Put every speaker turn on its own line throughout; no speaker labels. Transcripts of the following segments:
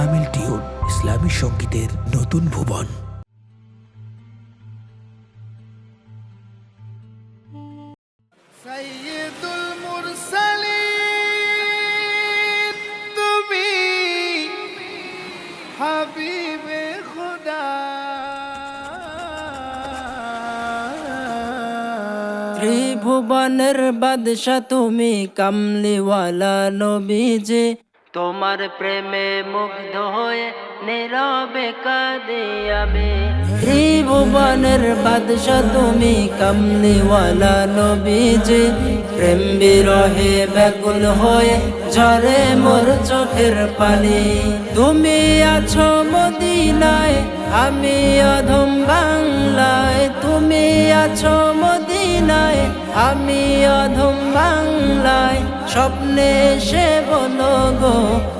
Kamil tune, ইসলামী সংগীতের নতুন ভুবন।
সাইয়্যিদুল মুরসালিন তুমি হাবিবে খোদা,
ত্রিভুবনের বাদশা তুমি কামলিওয়ালা নবীজি, তোমার প্রেমে মুগ্ধ হয়ে নীরবে কাঁদি আমি। ত্রিভুবনের বাদশা তুমি কামলিওয়ালা নবীজি, প্রেম বিরহে ব্যাকুল হয়ে ঝরে মোর চোখের পানি। তুমি আছো মদিনায়, আমি অধম বাংলায়। তুমি আছো মদিনায়, আমি অধম বাংলায়। স্বপ্নে এসে বলো গো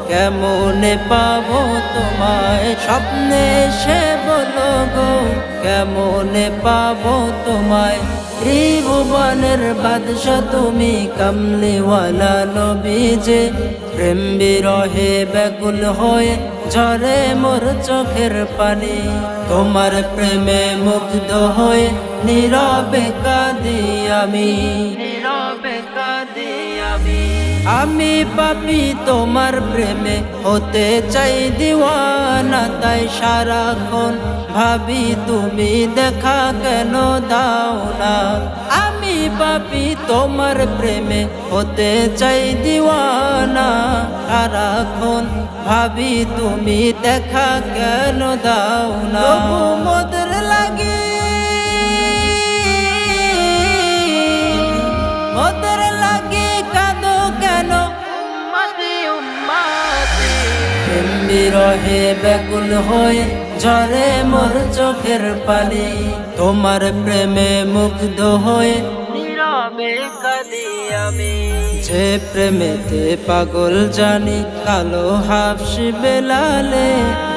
কেমনে পাবো তোমায়। স্বপ্নে এসে বলো গো কেমনে পাবো তোমায়। ত্রিভুবনের বাদশা তুমি কামলিওয়ালা নবীজি, প্রেম বিরহে ব্যাকুল হয়ে ঝরে মোর চোখের পানি। তোমার প্রেমে মুগ্ধ হয়ে নীরবে কাঁদি আমি, নীরবে কাঁদি আমি। আমি পাপী তোমার প্রেমে হতে চাই দিওয়ানা, তাই সারাক্ষণ ভাবি তুমি দেখা কেন দাও না। আমি পাপী তোমার প্রেমে হতে চাই দিওয়ানা, সারাক্ষণ ভাবি তুমি দেখা কেন দাও না। মোদের লাগে মোদের লাগে কাঁদো কেন উম্মতি উম্মতি। প্রেম বিরহে ব্যাকুল হয়ে ঝরে মোর চোখের পানি। তোমার প্রেমে মুগ্ধ হয়ে নীরবে কাঁদি আমি। যে প্রেমেতে পাগল জানি কালো হাফসি বেলালে,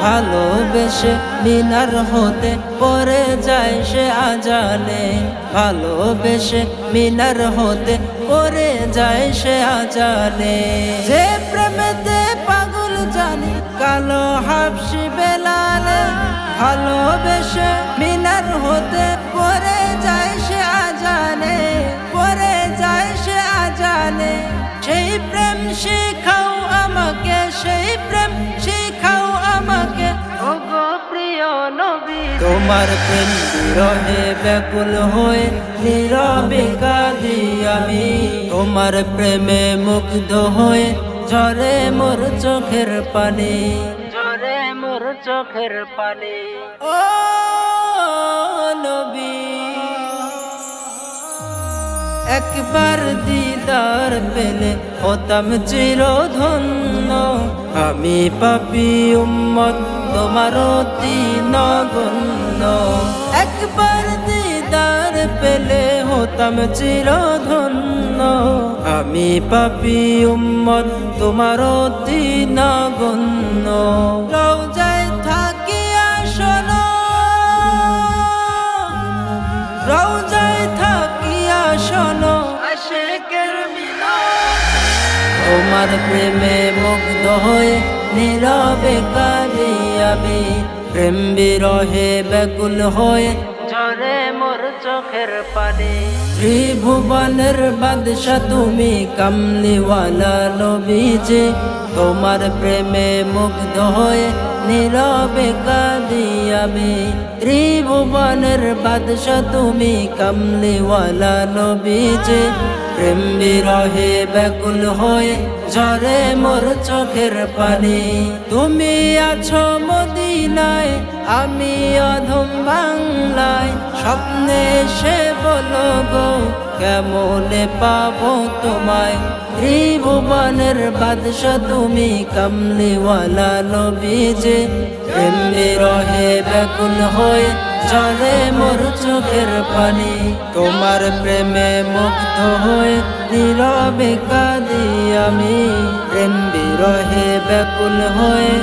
ভালোবেসে মিনার হতে পড়ে যায় সে আজানে। ভালোবেসে মিনার হতে পড়ে যায় সে আজানে। যে প্রেমেতে পাগল জানি কালো হাফসি বেলালে, ভালোবেসে মিনার হতে পড়ে যায় সে আজানে। পড়ে যায় সে আজানে। সেই প্রেম শিখাও আমাকে, সেই প্রেম শিখাও আমাকে ওগো প্রিয় নবী। তোমার প্রেম বিরহে ব্যাকুল হয়ে নীরবে কাঁদি আমি। তোমার প্রেমে মুগ্ধ হয়ে ঝরে মোর চোখের পানি, ঝরে মোর চোখের পানি। ও নবী একবার দিদার পেলে হতাম চিরধন্য। আমি পাপী উম্মত তোমার অতি নগণ্য। একবার দিদার পেলে হতাম চিরধন্য। আমি পাপী উম্মত তোমার অতি নগণ্য। রওজায় থাকিয়া শোনো, রওজায় থাকিয়া শোনো আশিকের মিলন। তোমার প্রেমে মুগ্ধ হয়ে নীরবে কাঁদি আমি। প্রেম বিরহে ব্যাকুল হয়ে ঝরে মোর চোখের পানি। ত্রিভুবনের বাদশা তুমি কামলিওয়ালা নবীজি, তোমার প্রেমে মুগ্ধ হয়ে নীরবে কাঁদি আমি। ত্রিভুবনের বাদশা তুমি কামলিওয়ালা নবীজি, প্রেম বিরহে ব্যাকুল হয়ে ঝরে মোর চোখের পানি। তুমি আছো মদিনায়, আমি অধম বাংলায়। স্বপ্নে এসে বলো গো কেমনে পাবো তোমায়। ত্রিভুবনের বাদশা তুমি কামলিওয়ালা নবীজি, প্রেম বিরহে ব্যাকুল হয়ে ঝরে মোর চোখের পানি। তোমার প্রেমে মুগ্ধ হয়ে নীরবে কাঁদি আমি। প্রেম বিরহে ব্যাকুল হয়ে